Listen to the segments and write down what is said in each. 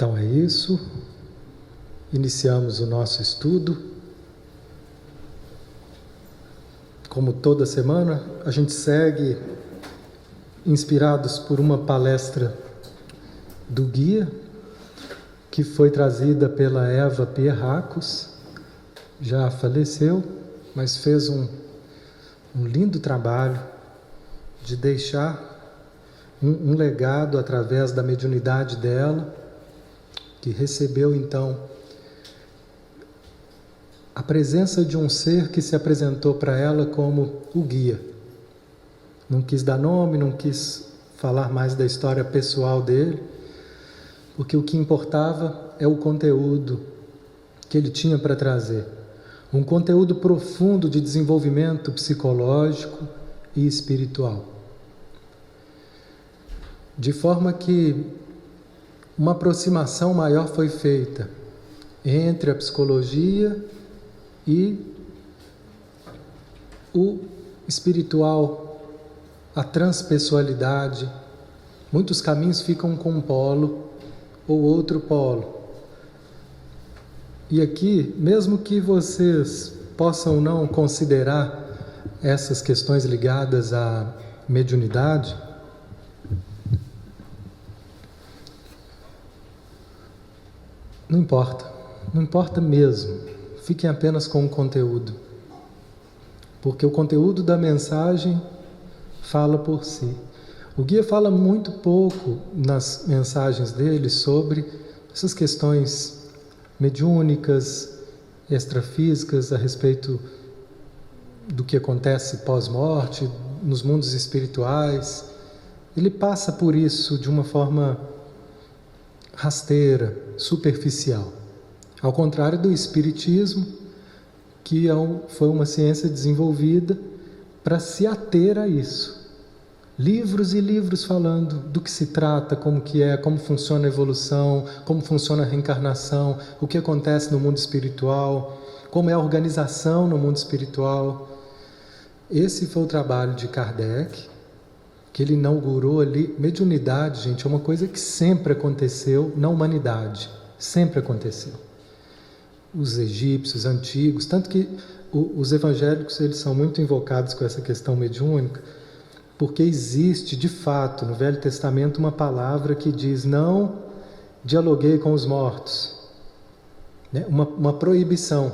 Então é isso, iniciamos o nosso estudo. Como toda semana, a gente segue inspirados por uma palestra do guia, que foi trazida pela Eva Pierracos, já faleceu, mas fez um lindo trabalho de deixar um legado através da mediunidade dela, que recebeu então a presença de um ser que se apresentou para ela como o guia. Não quis dar nome, não quis falar mais da história pessoal dele, porque o que importava é o conteúdo que ele tinha para trazer. Um conteúdo profundo de desenvolvimento psicológico e espiritual. De forma que uma aproximação maior foi feita entre a psicologia e o espiritual, a transpessoalidade. Muitos caminhos ficam com um polo ou outro polo. E aqui, mesmo que vocês possam não considerar essas questões ligadas à mediunidade, não importa mesmo, fiquem apenas com o conteúdo, porque o conteúdo da mensagem fala por si. O guia fala muito pouco nas mensagens dele sobre essas questões mediúnicas, extrafísicas, a respeito do que acontece pós-morte, nos mundos espirituais. Ele passa por isso de uma forma rasteira, superficial. Ao contrário do Espiritismo, que foi uma ciência desenvolvida para se ater a isso. Livros e livros falando do que se trata, como que é, como funciona a evolução, como funciona a reencarnação, o que acontece no mundo espiritual, como é a organização no mundo espiritual. Esse foi o trabalho de Kardec, que ele inaugurou ali. Mediunidade, gente, é uma coisa que sempre aconteceu na humanidade, sempre aconteceu. Os egípcios antigos, tanto que os evangélicos eles são muito invocados com essa questão mediúnica, porque existe de fato no Velho Testamento uma palavra que diz: não dialoguei com os mortos, né? Uma proibição,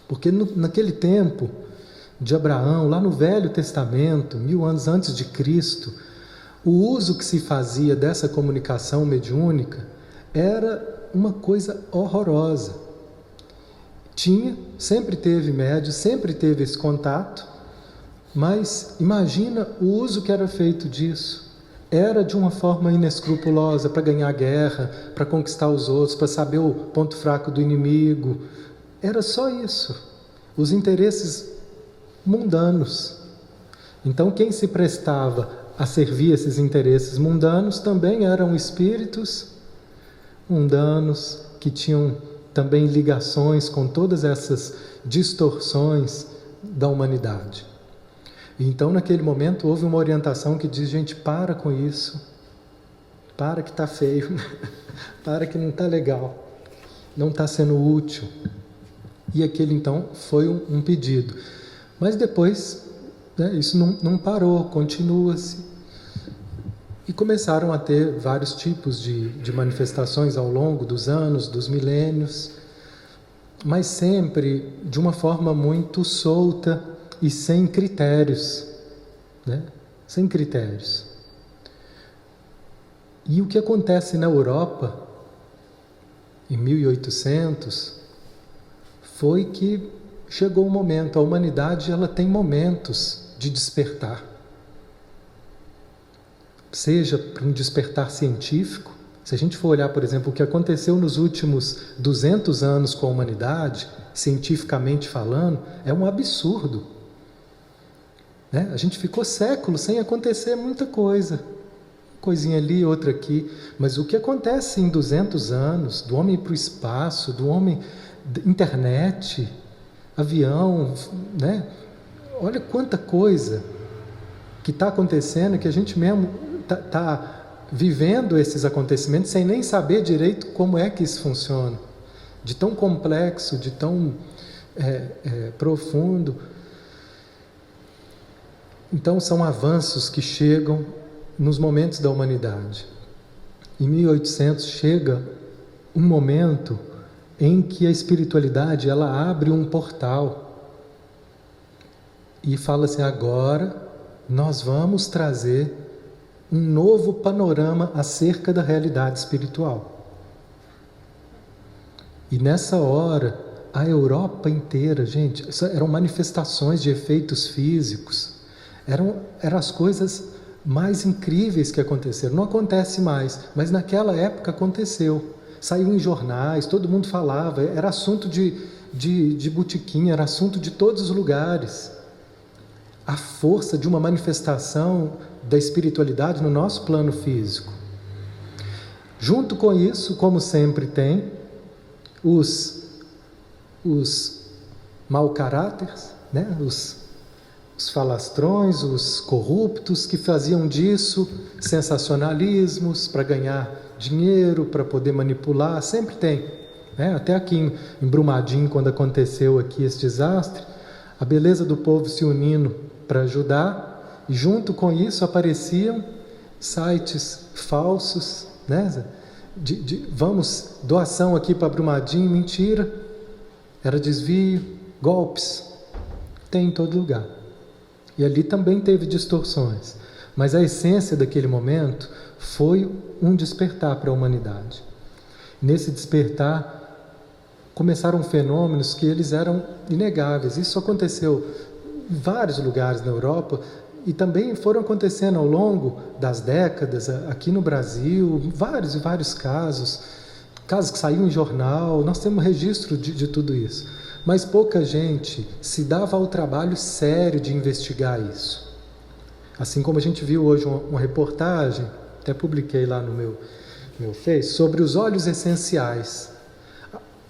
porque naquele tempo de Abraão, lá no Velho Testamento, 1000 anos antes de Cristo, o uso que se fazia dessa comunicação mediúnica era uma coisa horrorosa. Sempre teve médium, sempre teve esse contato, mas imagina o uso que era feito disso. Era de uma forma inescrupulosa, para ganhar guerra, para conquistar os outros, para saber o ponto fraco do inimigo. Era só isso. Os interesses mundanos. Então quem se prestava a servir esses interesses mundanos também eram espíritos mundanos que tinham também ligações com todas essas distorções da humanidade. Então naquele momento houve uma orientação que diz: gente, para com isso, para que está feio, para que não está legal, não está sendo útil. E aquele então foi um pedido. Mas depois, né, isso não parou, continua-se. E começaram a ter vários tipos de manifestações ao longo dos anos, dos milênios, mas sempre de uma forma muito solta e sem critérios, né? Sem critérios. E o que acontece na Europa, em 1800, foi que chegou um momento, a humanidade ela tem momentos de despertar. Seja para um despertar científico, se a gente for olhar, por exemplo, o que aconteceu nos últimos 200 anos com a humanidade, cientificamente falando, é um absurdo. Né? A gente ficou séculos sem acontecer muita coisa. Coisinha ali, outra aqui. Mas o que acontece em 200 anos, do homem para o espaço, do homem... internet, avião, né? Olha quanta coisa que está acontecendo, que a gente mesmo está vivendo esses acontecimentos sem nem saber direito como é que isso funciona, de tão complexo, de tão profundo. Então são avanços que chegam nos momentos da humanidade. Em 1800 chega um momento em que a espiritualidade ela abre um portal e fala assim: agora nós vamos trazer um novo panorama acerca da realidade espiritual. E nessa hora, a Europa inteira, gente, eram manifestações de efeitos físicos, eram as coisas mais incríveis que aconteceram. Não acontece mais, mas naquela época aconteceu. Saiu em jornais, todo mundo falava, era assunto de botequim, era assunto de todos os lugares. A força de uma manifestação da espiritualidade no nosso plano físico. Junto com isso, como sempre tem, os mau caráteres, né? os falastrões, os corruptos que faziam disso sensacionalismos para ganhar dinheiro, para poder manipular, sempre tem. Né? Até aqui em Brumadinho, quando aconteceu aqui esse desastre, a beleza do povo se unindo para ajudar, e junto com isso apareciam sites falsos, né? Vamos, doação aqui para Brumadinho, mentira, era desvio, golpes, tem em todo lugar. E ali também teve distorções, mas a essência daquele momento foi um despertar para a humanidade. Nesse despertar começaram fenômenos que eles eram inegáveis. Isso aconteceu em vários lugares na Europa e também foram acontecendo ao longo das décadas aqui no Brasil, vários e vários casos que saíam em jornal. Nós temos registro de tudo isso, mas pouca gente se dava ao trabalho sério de investigar isso. Assim como a gente viu hoje uma reportagem, até publiquei lá no meu Face, sobre os óleos essenciais.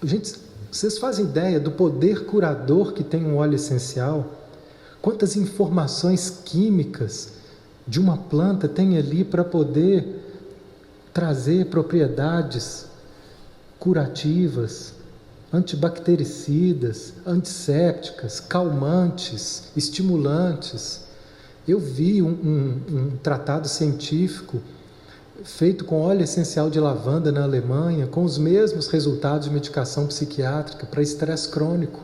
Gente, vocês fazem ideia do poder curador que tem um óleo essencial? Quantas informações químicas de uma planta tem ali para poder trazer propriedades curativas, antibactericidas, antissépticas, calmantes, estimulantes. Eu vi um tratado científico feito com óleo essencial de lavanda na Alemanha, com os mesmos resultados de medicação psiquiátrica para estresse crônico.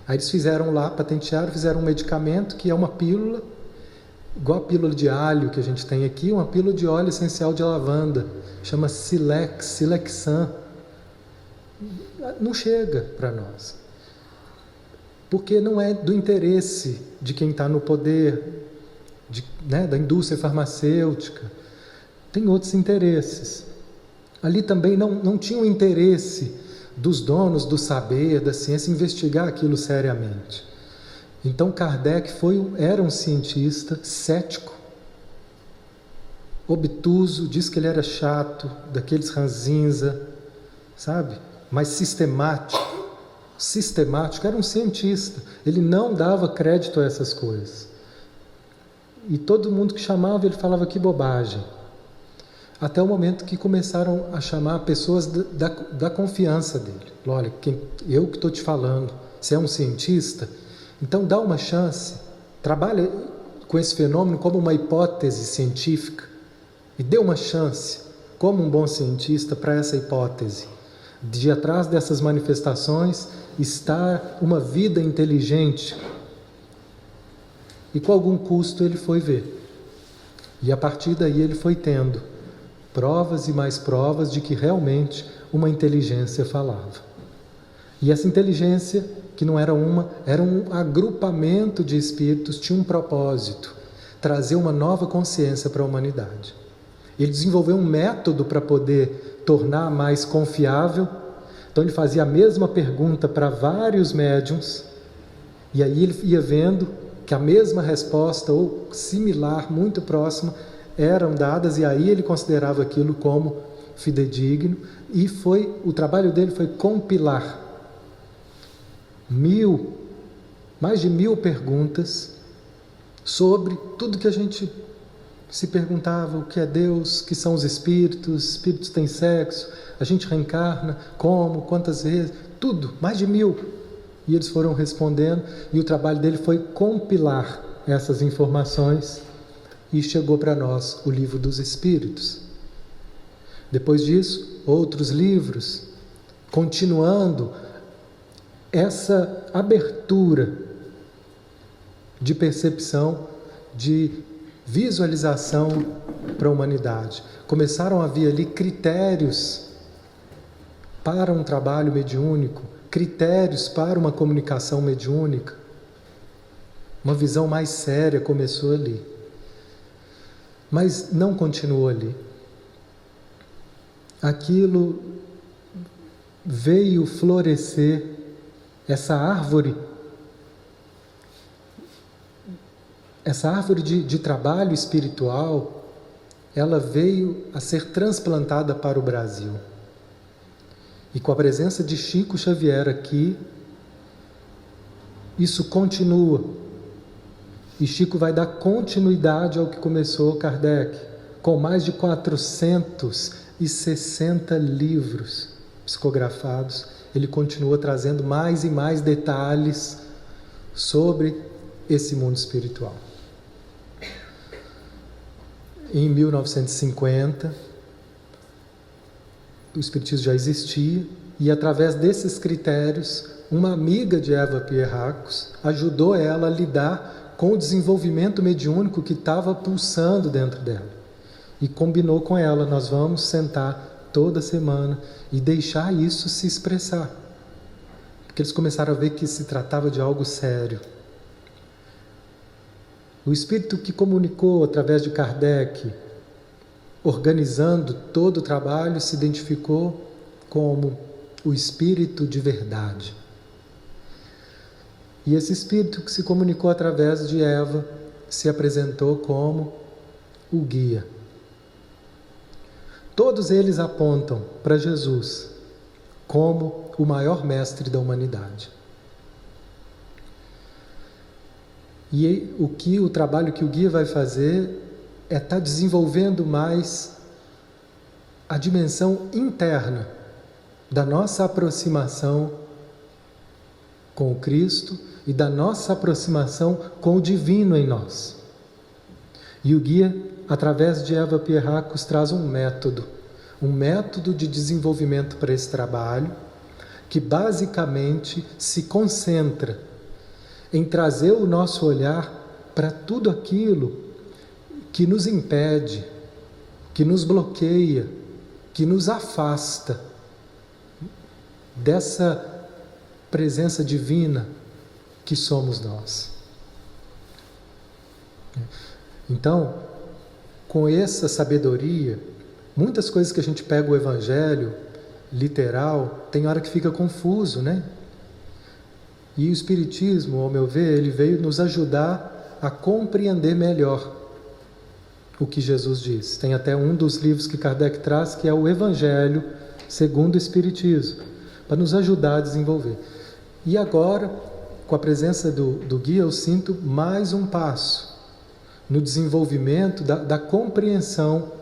Aí eles fizeram lá, patentearam, fizeram um medicamento que é uma pílula, igual a pílula de alho que a gente tem aqui, uma pílula de óleo essencial de lavanda, chama Silexan. Não chega para nós, porque não é do interesse de quem está no poder, da indústria farmacêutica. Tem outros interesses. Ali também não tinha o interesse dos donos do saber, da ciência, investigar aquilo seriamente. Então Kardec era um cientista cético, obtuso, diz que ele era chato, daqueles ranzinza, sabe? Mas sistemático, era um cientista. Ele não dava crédito a essas coisas. E todo mundo que chamava, ele falava que bobagem. Até o momento que começaram a chamar pessoas da confiança dele. Olha, eu que estou te falando, você é um cientista, então dá uma chance, trabalha com esse fenômeno como uma hipótese científica e dê uma chance, como um bom cientista, para essa hipótese. De atrás dessas manifestações está uma vida inteligente. E com algum custo ele foi ver. E a partir daí ele foi tendo provas e mais provas de que realmente uma inteligência falava. E essa inteligência, que não era era um agrupamento de espíritos, tinha um propósito: trazer uma nova consciência para a humanidade. Ele desenvolveu um método para poder tornar mais confiável. Então ele fazia a mesma pergunta para vários médiuns, e aí ele ia vendo que a mesma resposta, ou similar, muito próxima, eram dadas, e aí ele considerava aquilo como fidedigno, e o trabalho dele foi compilar mais de 1000 perguntas sobre tudo que a gente se perguntava o que é Deus, o que são os espíritos têm sexo, a gente reencarna, como, quantas vezes, tudo, mais de 1000. E eles foram respondendo, e o trabalho dele foi compilar essas informações, e chegou para nós o Livro dos Espíritos. Depois disso, outros livros, continuando essa abertura de percepção, de visualização para a humanidade. Começaram a vir ali critérios para um trabalho mediúnico, critérios para uma comunicação mediúnica. Uma visão mais séria começou ali. Mas não continuou ali. Aquilo veio florescer, essa árvore de trabalho espiritual, ela veio a ser transplantada para o Brasil. E com a presença de Chico Xavier aqui, isso continua. E Chico vai dar continuidade ao que começou Kardec, com mais de 460 livros psicografados. Ele continua trazendo mais e mais detalhes sobre esse mundo espiritual. Em 1950, o Espiritismo já existia, e através desses critérios, uma amiga de Eva Pierracos ajudou ela a lidar com o desenvolvimento mediúnico que estava pulsando dentro dela. E combinou com ela, nós vamos sentar toda semana e deixar isso se expressar. Porque eles começaram a ver que se tratava de algo sério. O espírito que comunicou através de Kardec, organizando todo o trabalho, se identificou como o espírito de verdade. E esse espírito que se comunicou através de Eva se apresentou como o guia. Todos eles apontam para Jesus como o maior mestre da humanidade. E o trabalho que o guia vai fazer é estar desenvolvendo mais a dimensão interna da nossa aproximação com o Cristo e da nossa aproximação com o divino em nós. E o guia, através de Eva Pierracos, traz um método de desenvolvimento para esse trabalho, que basicamente se concentra em trazer o nosso olhar para tudo aquilo que nos impede, que nos bloqueia, que nos afasta dessa presença divina que somos nós. Então, com essa sabedoria, muitas coisas que a gente pega o Evangelho literal, tem hora que fica confuso, né? E o Espiritismo, ao meu ver, ele veio nos ajudar a compreender melhor o que Jesus diz. Tem até um dos livros que Kardec traz, que é o Evangelho segundo o Espiritismo, para nos ajudar a desenvolver. E agora, com a presença do guia, eu sinto mais um passo no desenvolvimento da compreensão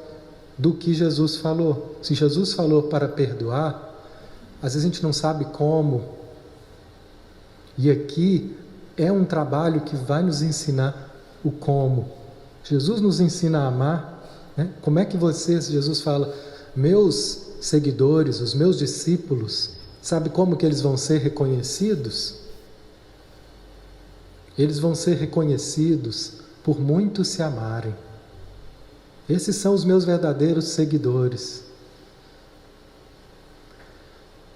do que Jesus falou. Se Jesus falou para perdoar, às vezes a gente não sabe como. E aqui é um trabalho que vai nos ensinar o como. Jesus nos ensina a amar, né? Como é que Jesus fala, meus seguidores, os meus discípulos, sabe como que eles vão ser reconhecidos? Eles vão ser reconhecidos por muitos se amarem. Esses são os meus verdadeiros seguidores.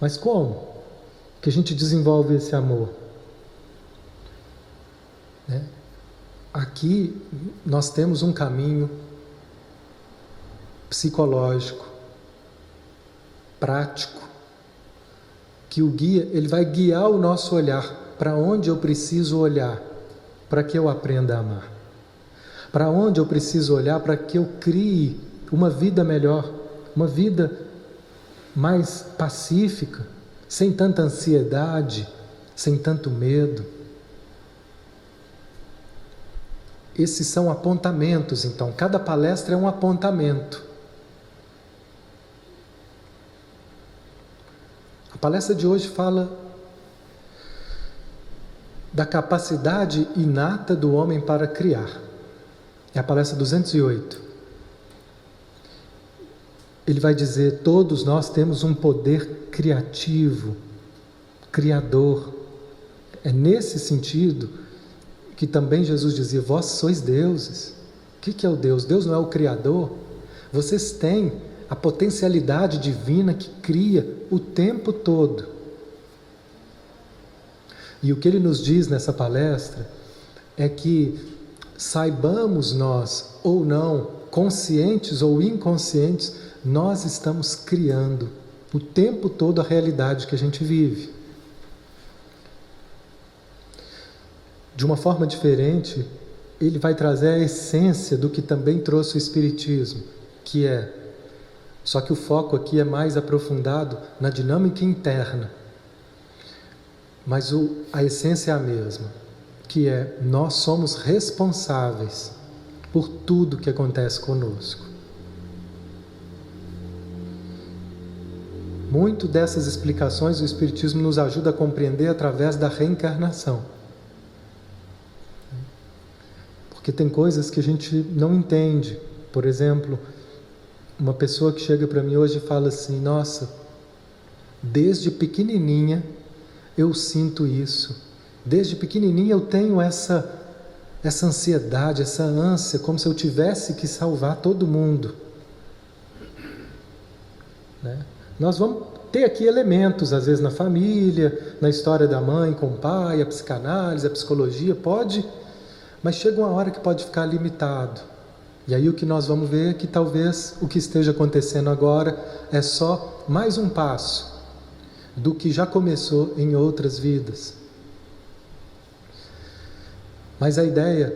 Mas como que a gente desenvolve esse amor? Aqui nós temos um caminho psicológico, prático, que o guia, ele vai guiar o nosso olhar para onde eu preciso olhar para que eu aprenda a amar. Para onde eu preciso olhar para que eu crie uma vida melhor, uma vida mais pacífica, sem tanta ansiedade, sem tanto medo. Esses são apontamentos, então. Cada palestra é um apontamento. A palestra de hoje fala da capacidade inata do homem para criar. É a palestra 208. Ele vai dizer: todos nós temos um poder criativo, criador. É nesse sentido que também Jesus dizia: vós sois deuses. O que é o Deus? Deus não é o Criador? Vocês têm a potencialidade divina que cria o tempo todo. E o que ele nos diz nessa palestra é que saibamos nós ou não, conscientes ou inconscientes, nós estamos criando o tempo todo a realidade que a gente vive. De uma forma diferente, ele vai trazer a essência do que também trouxe o Espiritismo, que é, só que o foco aqui é mais aprofundado na dinâmica interna. Mas a essência é a mesma, que é: nós somos responsáveis por tudo que acontece conosco. Muito dessas explicações o Espiritismo nos ajuda a compreender através da reencarnação. Porque tem coisas que a gente não entende. Por exemplo, uma pessoa que chega para mim hoje e fala assim: nossa, desde pequenininha eu sinto isso. Desde pequenininha eu tenho essa ansiedade, essa ânsia, como se eu tivesse que salvar todo mundo. Né? Nós vamos ter aqui elementos, às vezes na família, na história da mãe com o pai, a psicanálise, a psicologia, pode, mas chega uma hora que pode ficar limitado. E aí o que nós vamos ver é que talvez o que esteja acontecendo agora é só mais um passo do que já começou em outras vidas. Mas a ideia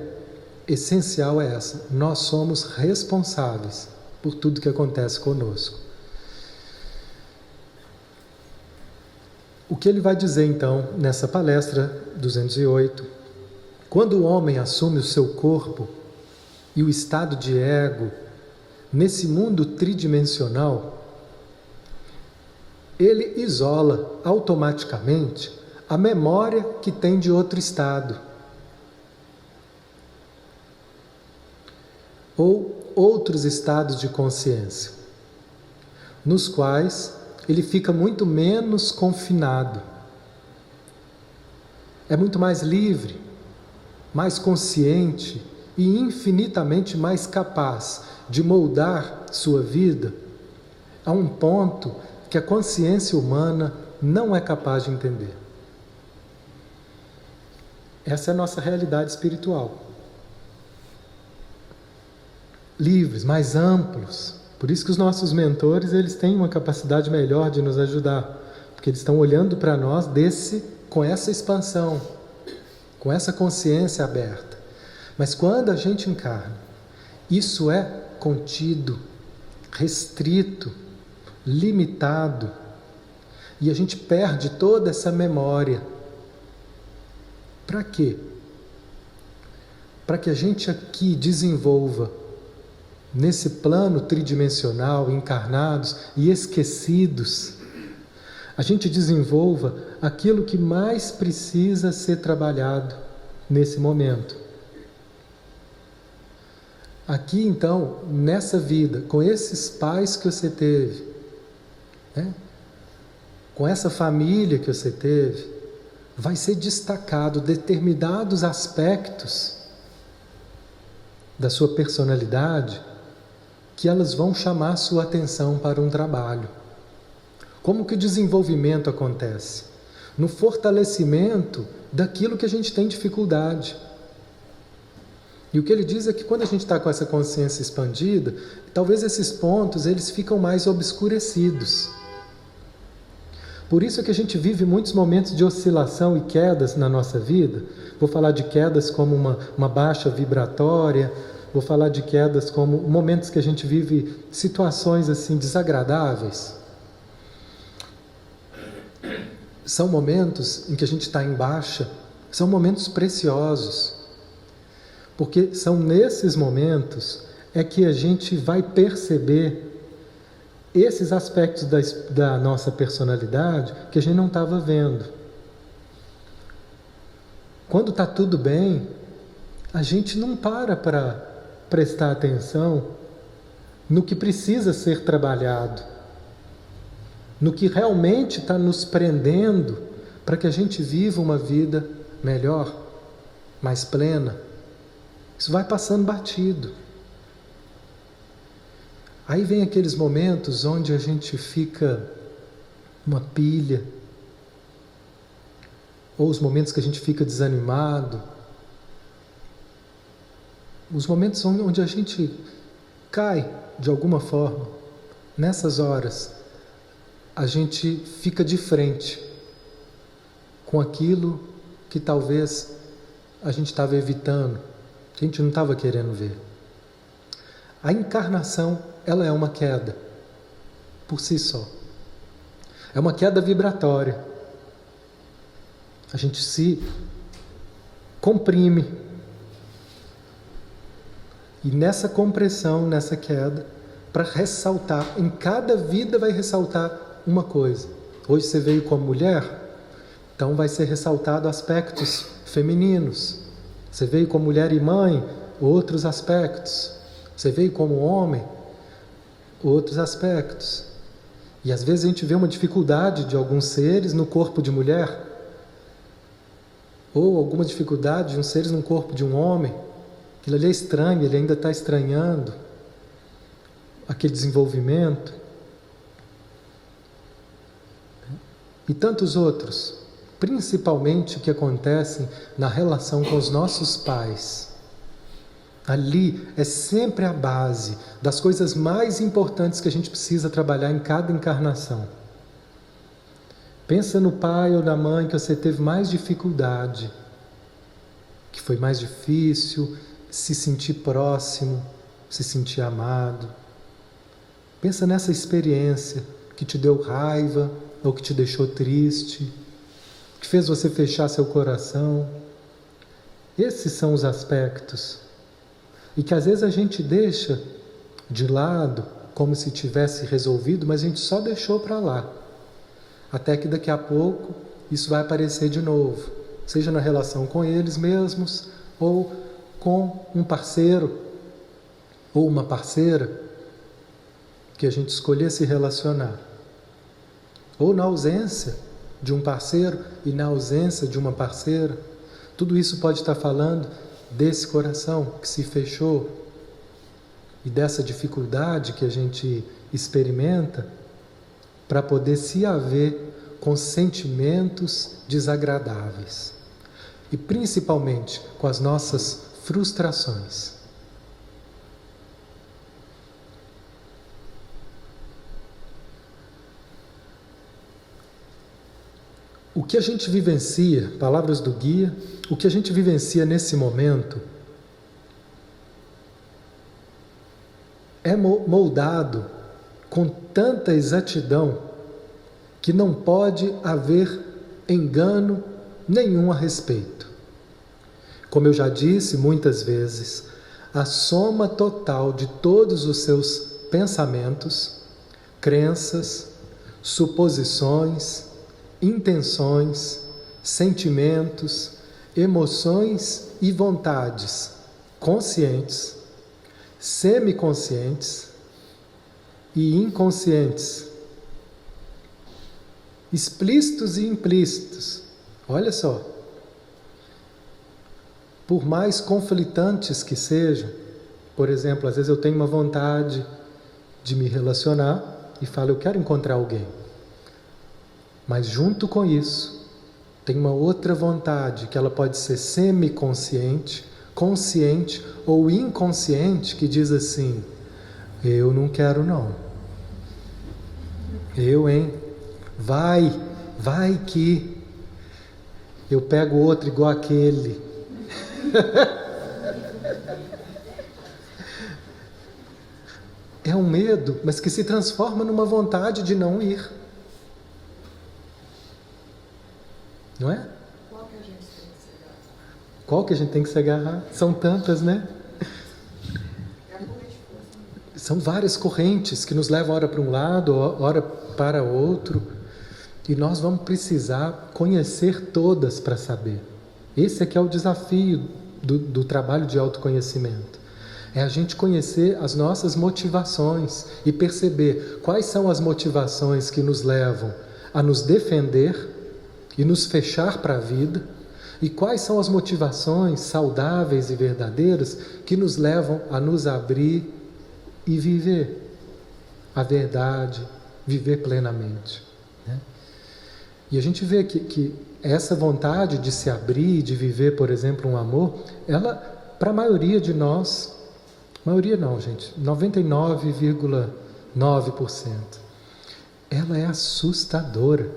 essencial é essa: nós somos responsáveis por tudo que acontece conosco. O que ele vai dizer então nessa palestra 208? Quando o homem assume o seu corpo e o estado de ego nesse mundo tridimensional, ele isola automaticamente a memória que tem de outro estado, ou outros estados de consciência, nos quais ele fica muito menos confinado. É muito mais livre, mais consciente e infinitamente mais capaz de moldar sua vida a um ponto que a consciência humana não é capaz de entender. Essa é a nossa realidade espiritual. Livres, mais amplos. Por isso que os nossos mentores, eles têm uma capacidade melhor de nos ajudar, porque eles estão olhando para nós com essa expansão, com essa consciência aberta. Mas quando a gente encarna, isso é contido, restrito, limitado, e a gente perde toda essa memória. Para quê? Para que a gente aqui desenvolva, nesse plano tridimensional, encarnados e esquecidos, a gente desenvolva aquilo que mais precisa ser trabalhado nesse momento. Aqui então, nessa vida, com esses pais que você teve, né? Com essa família que você teve, vai ser destacado determinados aspectos da sua personalidade que elas vão chamar a sua atenção para um trabalho. Como que o desenvolvimento acontece? No fortalecimento daquilo que a gente tem dificuldade. E o que ele diz é que quando a gente está com essa consciência expandida, talvez esses pontos eles ficam mais obscurecidos. Por isso é que a gente vive muitos momentos de oscilação e quedas na nossa vida. Vou falar de quedas como uma baixa vibratória, vou falar de quedas como momentos que a gente vive situações assim desagradáveis. São momentos em que a gente está em baixa, são momentos preciosos. Porque são nesses momentos é que a gente vai perceber esses aspectos da nossa personalidade que a gente não estava vendo. Quando está tudo bem, a gente não para prestar atenção no que precisa ser trabalhado, no que realmente está nos prendendo para que a gente viva uma vida melhor, mais plena. Isso vai passando batido. Aí vem aqueles momentos onde a gente fica uma pilha, ou os momentos que a gente fica desanimado, os momentos onde a gente cai de alguma forma. Nessas horas, a gente fica de frente com aquilo que talvez a gente estava evitando, que a gente não estava querendo ver. A encarnação, ela é uma queda por si só. É uma queda vibratória. A gente se comprime. E nessa compressão, nessa queda, para ressaltar, em cada vida vai ressaltar uma coisa. Hoje você veio como mulher, então vai ser ressaltado aspectos femininos. Você veio como mulher e mãe, outros aspectos. Você veio como homem, outros aspectos. E às vezes a gente vê uma dificuldade de alguns seres no corpo de mulher, ou alguma dificuldade de uns seres no corpo de um homem. Aquilo ali é estranho, ele ainda está estranhando aquele desenvolvimento. E tantos outros, principalmente que acontecem na relação com os nossos pais. Ali é sempre a base das coisas mais importantes que a gente precisa trabalhar em cada encarnação. Pensa no pai ou na mãe que você teve mais dificuldade, que foi mais difícil se sentir próximo, se sentir amado. Pensa nessa experiência que te deu raiva ou que te deixou triste, que fez você fechar seu coração. Esses são os aspectos. E que às vezes a gente deixa de lado, como se tivesse resolvido, mas a gente só deixou para lá. Até que daqui a pouco isso vai aparecer de novo. Seja na relação com eles mesmos, ou com um parceiro, ou uma parceira, que a gente escolher se relacionar. Ou na ausência de um parceiro e na ausência de uma parceira. Tudo isso pode estar falando desse coração que se fechou e dessa dificuldade que a gente experimenta para poder se haver com sentimentos desagradáveis e principalmente com as nossas frustrações. O que a gente vivencia, palavras do guia, o que a gente vivencia nesse momento é moldado com tanta exatidão que não pode haver engano nenhum a respeito. Como eu já disse muitas vezes, a soma total de todos os seus pensamentos, crenças, suposições, intenções, sentimentos, emoções e vontades conscientes, semiconscientes e inconscientes, explícitos e implícitos. Olha só, por mais conflitantes que sejam, por exemplo, às vezes eu tenho uma vontade de me relacionar e falo, eu quero encontrar alguém. Mas junto com isso, tem uma outra vontade, que ela pode ser semiconsciente, consciente ou inconsciente, que diz assim, eu não quero não. Vai que eu pego outro igual aquele. É um medo, mas que se transforma numa vontade de não ir. Não é? Qual que a gente tem que ser grato? Qual que a gente tem que se agarrar? São tantas, né? São várias correntes que nos levam ora para um lado, ora para outro. E nós vamos precisar conhecer todas para saber. Esse é que é o desafio do trabalho de autoconhecimento. É a gente conhecer as nossas motivações e perceber quais são as motivações que nos levam a nos defender e nos fechar para a vida, e quais são as motivações saudáveis e verdadeiras que nos levam a nos abrir e viver a verdade, viver plenamente, né? E a gente vê que essa vontade de se abrir, de viver, por exemplo, um amor, ela, para a maioria de nós, maioria não, gente, 99,9%, ela é assustadora.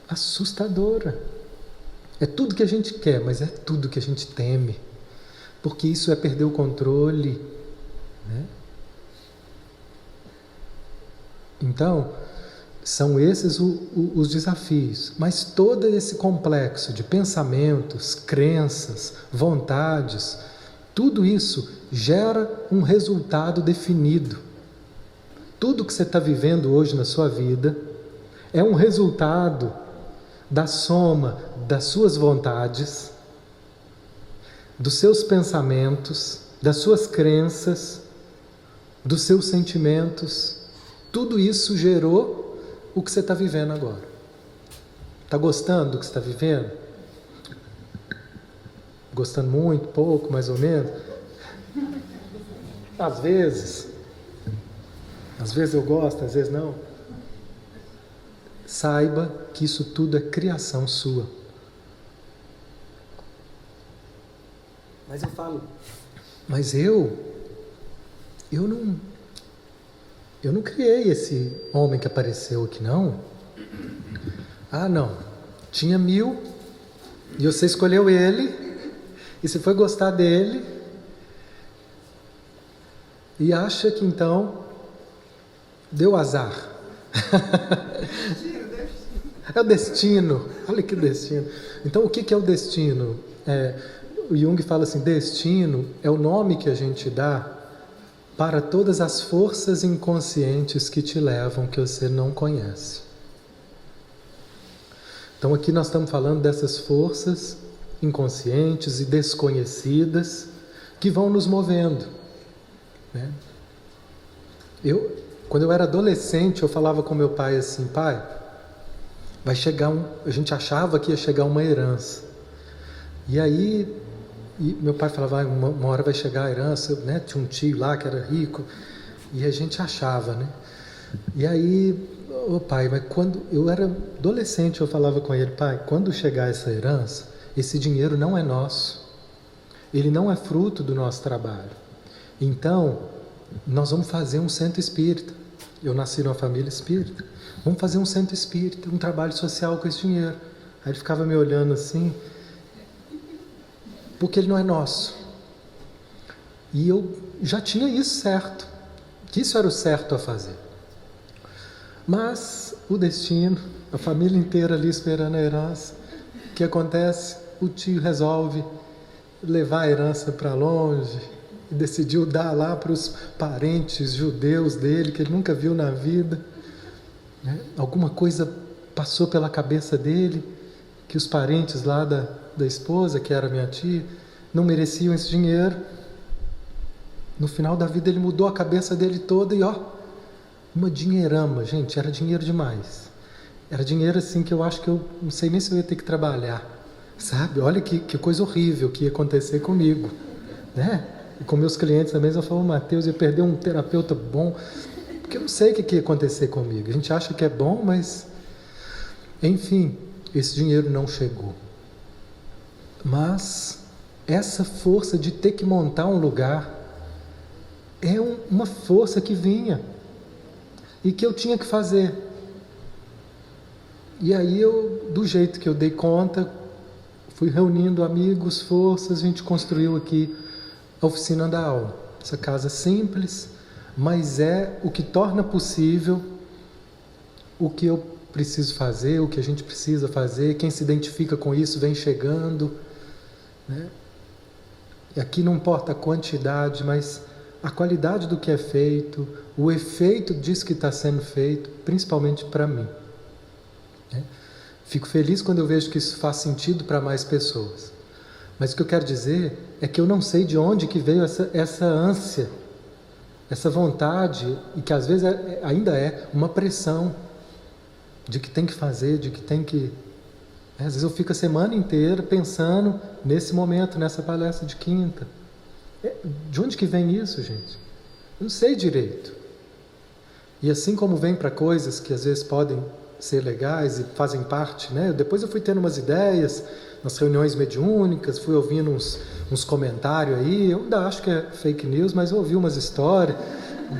Assustadora. É tudo que a gente quer, mas é tudo que a gente teme, porque isso é perder o controle, né? Então, são esses os desafios, mas todo esse complexo de pensamentos, crenças, vontades, tudo isso gera um resultado definido. Tudo que você está vivendo hoje na sua vida é um resultado da soma das suas vontades, dos seus pensamentos, das suas crenças, dos seus sentimentos. Tudo isso gerou o que você está vivendo agora. Está gostando do que você está vivendo? Gostando muito, pouco, mais ou menos? Às vezes eu gosto, às vezes não. Saiba que isso tudo é criação sua. Mas eu falo, mas eu não criei esse homem que apareceu aqui, não. Ah, não. Tinha 1000 e você escolheu ele e você foi gostar dele e acha que então deu azar. É o destino. Olha que destino. Então, o que é o destino? O Jung fala assim, destino é o nome que a gente dá para todas as forças inconscientes que te levam, que você não conhece. Então aqui nós estamos falando dessas forças inconscientes e desconhecidas que vão nos movendo, né? Quando eu era adolescente, eu falava com meu pai assim, pai, vai chegar a gente achava que ia chegar uma herança. E aí meu pai falava, uma hora vai chegar a herança, né? Tinha um tio lá que era rico, e a gente achava, né? E aí, pai, mas quando eu era adolescente, eu falava com ele, pai, quando chegar essa herança, esse dinheiro não é nosso, ele não é fruto do nosso trabalho. Então, nós vamos fazer um centro espírita. Eu nasci numa família espírita. Vamos fazer um centro espírita, um trabalho social com esse dinheiro. Aí ele ficava me olhando assim, porque ele não é nosso. E eu já tinha isso certo, que isso era o certo a fazer. Mas o destino, a família inteira ali esperando a herança, o que acontece? O tio resolve levar a herança para longe e decidiu dar lá para os parentes judeus dele, que ele nunca viu na vida, né? Alguma coisa passou pela cabeça dele, que os parentes lá da esposa, que era minha tia, não mereciam esse dinheiro. No final da vida ele mudou a cabeça dele toda e uma dinheirama, gente, era dinheiro demais. Era dinheiro assim que eu acho que eu não sei nem se eu ia ter que trabalhar, sabe? Olha que coisa horrível que ia acontecer comigo, né? E com meus clientes também, eu falo, Mateus, ia perder um terapeuta bom, porque eu não sei o que ia acontecer comigo. A gente acha que é bom, mas... Enfim, esse dinheiro não chegou. Mas essa força de ter que montar um lugar é uma força que vinha e que eu tinha que fazer. E aí eu, do jeito que eu dei conta, fui reunindo amigos, forças, a gente construiu aqui a Oficina da Alma. Essa casa simples, mas é o que torna possível o que eu preciso fazer, o que a gente precisa fazer, quem se identifica com isso vem chegando, né? E aqui não importa a quantidade, mas a qualidade do que é feito, o efeito disso que está sendo feito, principalmente para mim, né? Fico feliz quando eu vejo que isso faz sentido para mais pessoas. Mas o que eu quero dizer é que eu não sei de onde que veio essa ânsia, essa vontade, e que às vezes ainda é uma pressão de que tem que fazer, de que tem que... Às vezes eu fico a semana inteira pensando nesse momento, nessa palestra de quinta. De onde que vem isso, gente? Eu não sei direito. E assim como vem para coisas que às vezes podem ser legais e fazem parte, né? Depois eu fui tendo umas ideias nas reuniões mediúnicas, fui ouvindo uns comentários aí, eu ainda acho que é fake news, mas eu ouvi umas histórias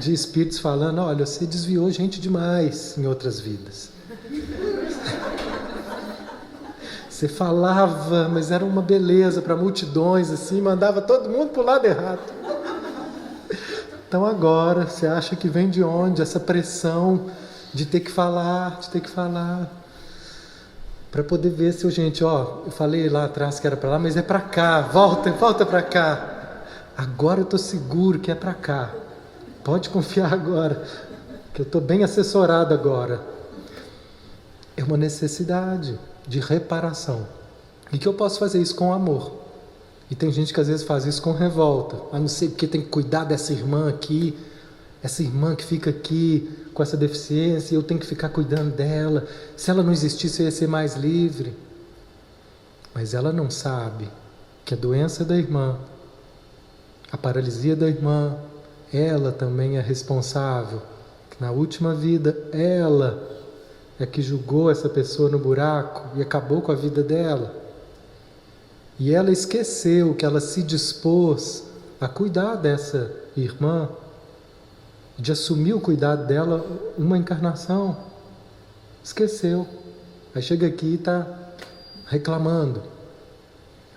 de espíritos falando, olha, você desviou gente demais em outras vidas. Você falava, mas era uma beleza para multidões, assim, mandava todo mundo para o lado errado. Então agora, você acha que vem de onde essa pressão de ter que falar, para poder ver se gente, ó, eu falei lá atrás que era para lá, mas é para cá, volta para cá. Agora eu estou seguro que é para cá. Pode confiar agora, que eu estou bem assessorado agora. É uma necessidade de reparação. E que eu posso fazer isso com amor. E tem gente que às vezes faz isso com revolta. Ah, não sei porque tem que cuidar dessa irmã aqui, essa irmã que fica aqui com essa deficiência, eu tenho que ficar cuidando dela. Se ela não existisse, eu ia ser mais livre. Mas ela não sabe que a doença da irmã, a paralisia da irmã, ela também é responsável. Que na última vida, ela é que julgou essa pessoa no buraco e acabou com a vida dela. E ela esqueceu que ela se dispôs a cuidar dessa irmã, de assumir o cuidado dela uma encarnação. Esqueceu. Aí chega aqui e está reclamando,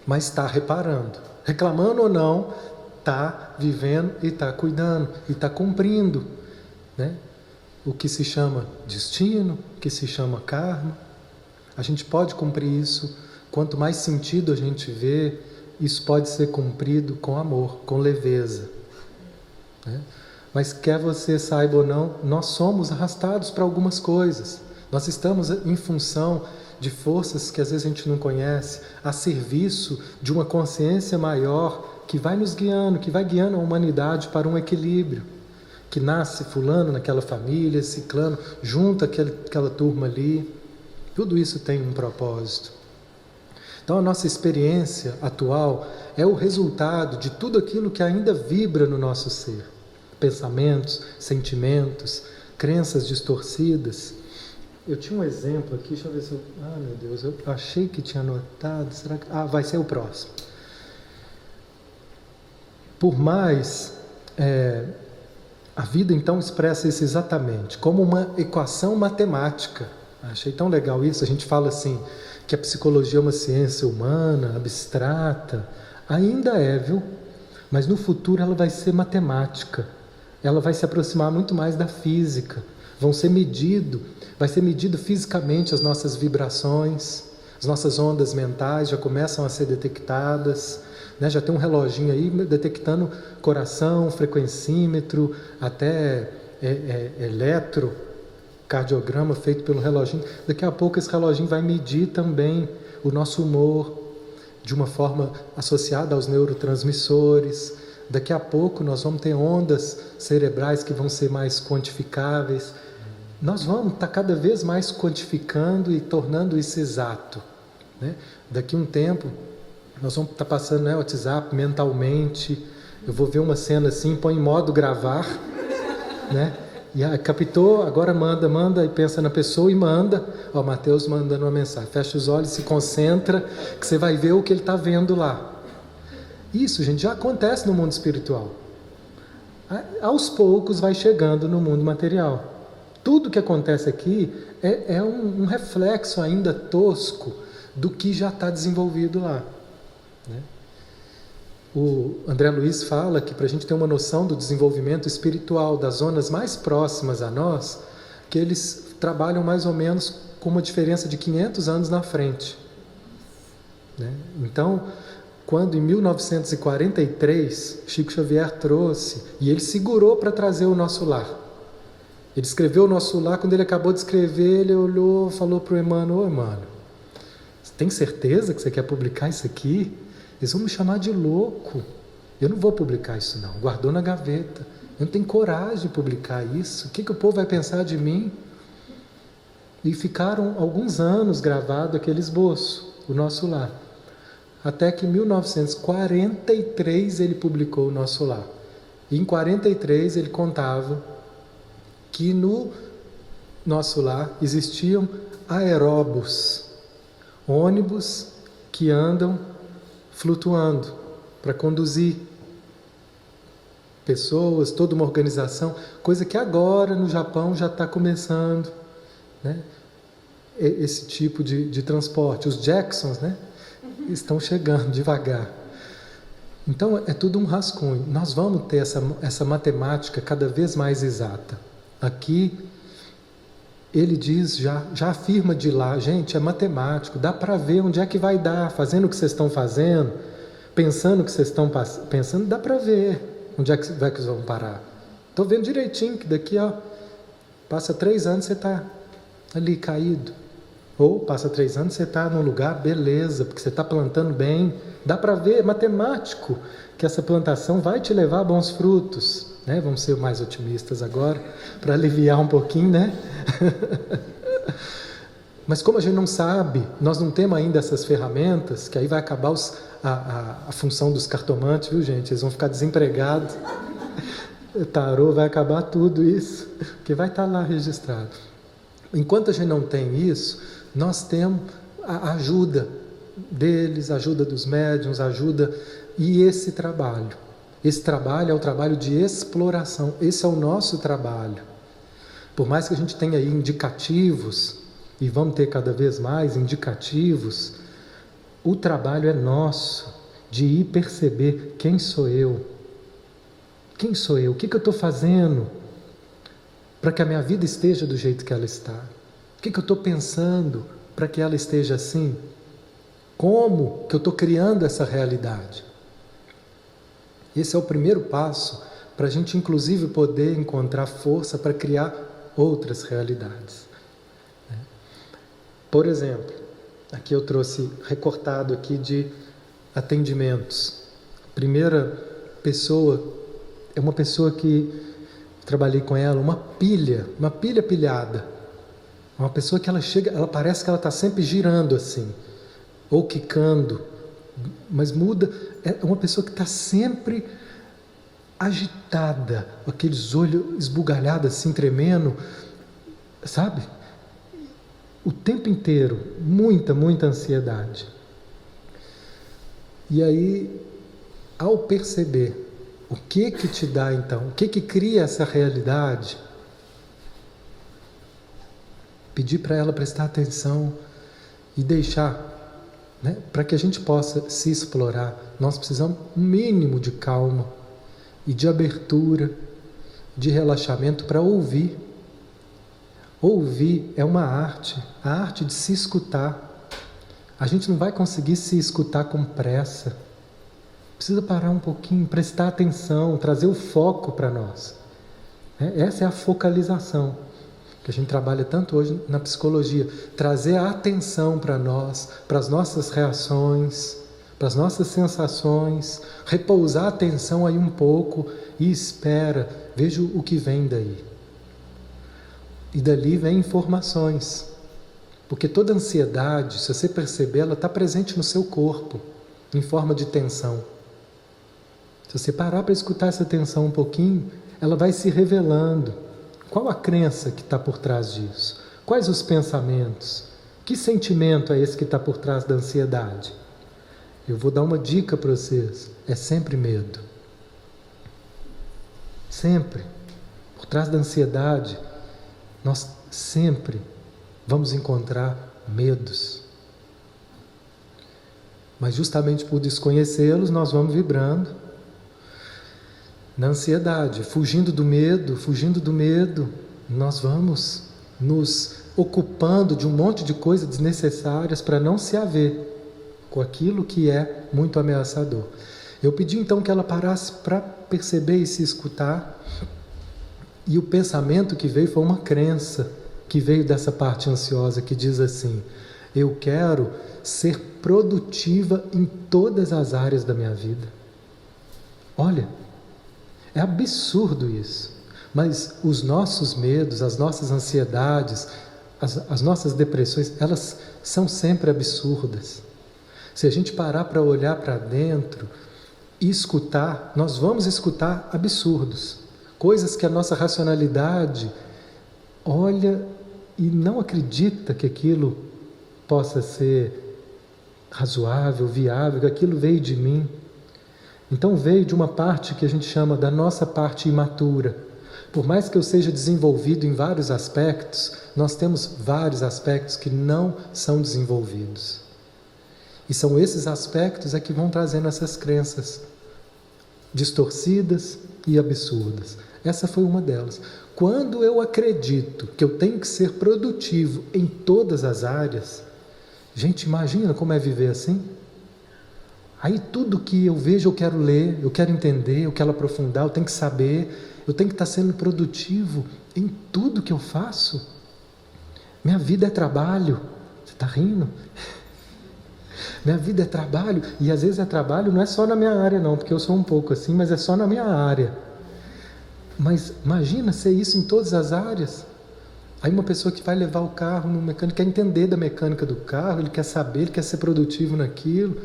mas está reparando. Reclamando ou não, está vivendo e está cuidando, e está cumprindo, né? O que se chama destino, o que se chama karma. A gente pode cumprir isso. Quanto mais sentido a gente vê, isso pode ser cumprido com amor, com leveza, né? Mas quer você saiba ou não, nós somos arrastados para algumas coisas. Nós estamos em função de forças que às vezes a gente não conhece, a serviço de uma consciência maior que vai nos guiando, que vai guiando a humanidade para um equilíbrio. Que nasce fulano naquela família, ciclano, junta aquela turma ali. Tudo isso tem um propósito. Então a nossa experiência atual é o resultado de tudo aquilo que ainda vibra no nosso ser. Pensamentos, sentimentos, crenças distorcidas. Eu tinha um exemplo aqui, deixa eu ver se eu... Ah, meu Deus, eu achei que tinha anotado. Será que... Ah, vai ser o próximo. Por mais... A vida então expressa isso exatamente, como uma equação matemática. Achei tão legal isso, a gente fala assim, que a psicologia é uma ciência humana, abstrata. Ainda é, viu? Mas no futuro ela vai ser matemática. Ela vai se aproximar muito mais da física. Vai ser medido fisicamente as nossas vibrações, as nossas ondas mentais já começam a ser detectadas, né? Já tem um reloginho aí detectando coração, frequencímetro, até eletrocardiograma feito pelo reloginho. Daqui a pouco esse reloginho vai medir também o nosso humor de uma forma associada aos neurotransmissores. Daqui a pouco nós vamos ter ondas cerebrais que vão ser mais quantificáveis. Nós vamos estar cada vez mais quantificando e tornando isso exato, né? Daqui a um tempo nós vamos estar passando, né, WhatsApp mentalmente. Eu vou ver uma cena assim, põe em modo gravar, né? E captou, agora manda e pensa na pessoa e manda. Ó, Mateus mandando uma mensagem. Fecha os olhos, se concentra, que você vai ver o que ele está vendo lá. Isso, gente, já acontece no mundo espiritual. Aos poucos vai chegando no mundo material. Tudo que acontece aqui é um reflexo ainda tosco do que já está desenvolvido lá, né? O André Luiz fala que para a gente ter uma noção do desenvolvimento espiritual das zonas mais próximas a nós, que eles trabalham mais ou menos com uma diferença de 500 anos na frente. Né? Então, quando em 1943 Chico Xavier trouxe, e ele segurou para trazer o Nosso Lar. Ele escreveu o Nosso Lar, quando ele acabou de escrever, ele olhou, falou para o Emmanuel: ô Emmanuel, você tem certeza que você quer publicar isso aqui? Eles vão me chamar de louco. Eu não vou publicar isso não. Guardou na gaveta. Eu não tenho coragem de publicar isso. O que o povo vai pensar de mim? E ficaram alguns anos gravado aquele esboço, o Nosso Lar. Até que em 1943 ele publicou o Nosso Lar. E em 43 ele contava que no Nosso Lar existiam aeróbus, ônibus que andam flutuando para conduzir pessoas, toda uma organização, coisa que agora no Japão já está começando, né? Esse tipo de transporte. Os Jacksons, né? Estão chegando devagar. Então é tudo um rascunho. Nós vamos ter essa matemática cada vez mais exata. Aqui ele diz, já afirma de lá: gente, é matemático, dá para ver onde é que vai dar, fazendo o que vocês estão fazendo, pensando o que vocês estão pensando, dá para ver onde é que vocês vão parar. Estou vendo direitinho que daqui, passa 3 anos você está ali caído. Ou passa 3 anos você está num lugar, beleza, porque você está plantando bem. Dá para ver, é matemático, que essa plantação vai te levar a bons frutos. Né? Vamos ser mais otimistas agora, para aliviar um pouquinho, né? Mas como a gente não sabe, nós não temos ainda essas ferramentas, que aí vai acabar a função dos cartomantes, viu gente? Eles vão ficar desempregados. Tarô, vai acabar tudo isso, que vai estar lá registrado. Enquanto a gente não tem isso, nós temos a ajuda deles, a ajuda dos médiuns, e esse trabalho. Esse trabalho é o trabalho de exploração, esse é o nosso trabalho. Por mais que a gente tenha aí indicativos, e vamos ter cada vez mais indicativos, o trabalho é nosso, de ir perceber: quem sou eu? Quem sou eu? O que eu estou fazendo para que a minha vida esteja do jeito que ela está? O que eu estou pensando para que ela esteja assim? Como que eu estou criando essa realidade? Esse é o primeiro passo para a gente, inclusive, poder encontrar força para criar outras realidades. Por exemplo, aqui eu trouxe recortado aqui de atendimentos. A primeira pessoa é uma pessoa que trabalhei com ela, uma pilha pilhada. Uma pessoa que ela chega, ela parece que ela está sempre girando assim, ou quicando, mas muda. É uma pessoa que está sempre agitada, com aqueles olhos esbugalhados assim, tremendo, sabe? O tempo inteiro, muita ansiedade. E aí, ao perceber o que te dá então, o que cria essa realidade, pedir para ela prestar atenção e deixar, né, para que a gente possa se explorar, nós precisamos um mínimo de calma e de abertura, de relaxamento para ouvir. Ouvir é uma arte, a arte de se escutar. A gente não vai conseguir se escutar com pressa. Precisa parar um pouquinho, prestar atenção, trazer o foco para nós. Essa é a focalização que a gente trabalha tanto hoje na psicologia. Trazer a atenção para nós, para as nossas reações, para as nossas sensações, repousar a atenção aí um pouco e espera, veja o que vem daí. E dali vem informações, porque toda ansiedade, se você perceber, ela está presente no seu corpo, em forma de tensão. Se você parar para escutar essa tensão um pouquinho, ela vai se revelando. Qual a crença que está por trás disso? Quais os pensamentos? Que sentimento é esse que está por trás da ansiedade? Eu vou dar uma dica para vocês, é sempre medo. Sempre. Por trás da ansiedade, nós sempre vamos encontrar medos. Mas justamente por desconhecê-los, nós vamos vibrando na ansiedade, fugindo do medo, nós vamos nos ocupando de um monte de coisas desnecessárias para não se haver com aquilo que é muito ameaçador. Eu pedi então que ela parasse para perceber e se escutar, e o pensamento que veio foi uma crença que veio dessa parte ansiosa que diz assim: eu quero ser produtiva em todas as áreas da minha vida. Olha, é absurdo isso, mas os nossos medos, as nossas ansiedades, as nossas depressões, elas são sempre absurdas. Se a gente parar para olhar para dentro e escutar, nós vamos escutar absurdos, coisas que a nossa racionalidade olha e não acredita que aquilo possa ser razoável, viável, que aquilo veio de mim. Então veio de uma parte que a gente chama da nossa parte imatura. Por mais que eu seja desenvolvido em vários aspectos, nós temos vários aspectos que não são desenvolvidos. E são esses aspectos que vão trazendo essas crenças distorcidas e absurdas. Essa foi uma delas. Quando eu acredito que eu tenho que ser produtivo em todas as áreas, gente, imagina como é viver assim? Aí tudo que eu vejo eu quero ler, eu quero entender, eu quero aprofundar, eu tenho que saber, eu tenho que estar sendo produtivo em tudo que eu faço. Minha vida é trabalho. Você está rindo? Minha vida é trabalho, e às vezes é trabalho, não é só na minha área não, porque eu sou um pouco assim, mas é só na minha área. Mas imagina ser isso em todas as áreas. Aí uma pessoa que vai levar o carro no mecânico, quer entender da mecânica do carro, ele quer saber, ele quer ser produtivo naquilo.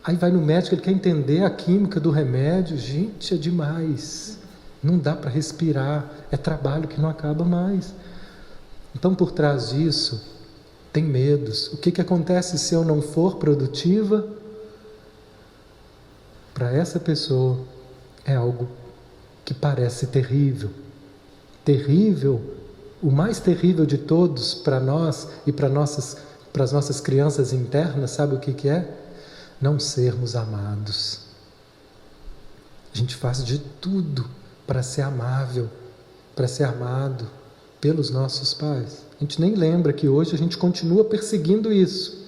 Aí vai no médico, ele quer entender a química do remédio. Gente, é demais. Não dá para respirar, é trabalho que não acaba mais. Então por trás disso tem medos. O que acontece se eu não for produtiva? Para essa pessoa é algo que parece terrível. Terrível, o mais terrível de todos para nós e para as nossas crianças internas, sabe o que é? Não sermos amados. A gente faz de tudo para ser amável, para ser amado pelos nossos pais. A gente nem lembra que hoje a gente continua perseguindo isso,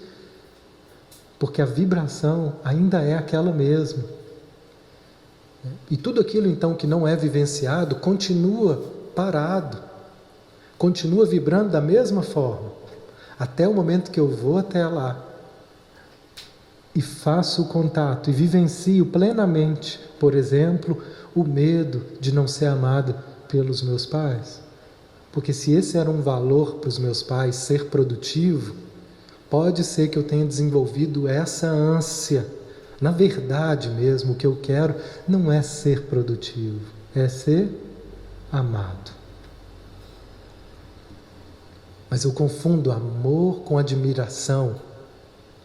porque a vibração ainda é aquela mesma. E tudo aquilo então que não é vivenciado continua parado, continua vibrando da mesma forma, até o momento que eu vou até lá e faço o contato e vivencio plenamente, por exemplo, o medo de não ser amado pelos meus pais. Porque se esse era um valor para os meus pais, ser produtivo, pode ser que eu tenha desenvolvido essa ânsia. Na verdade mesmo, o que eu quero não é ser produtivo, é ser amado. Mas eu confundo amor com admiração.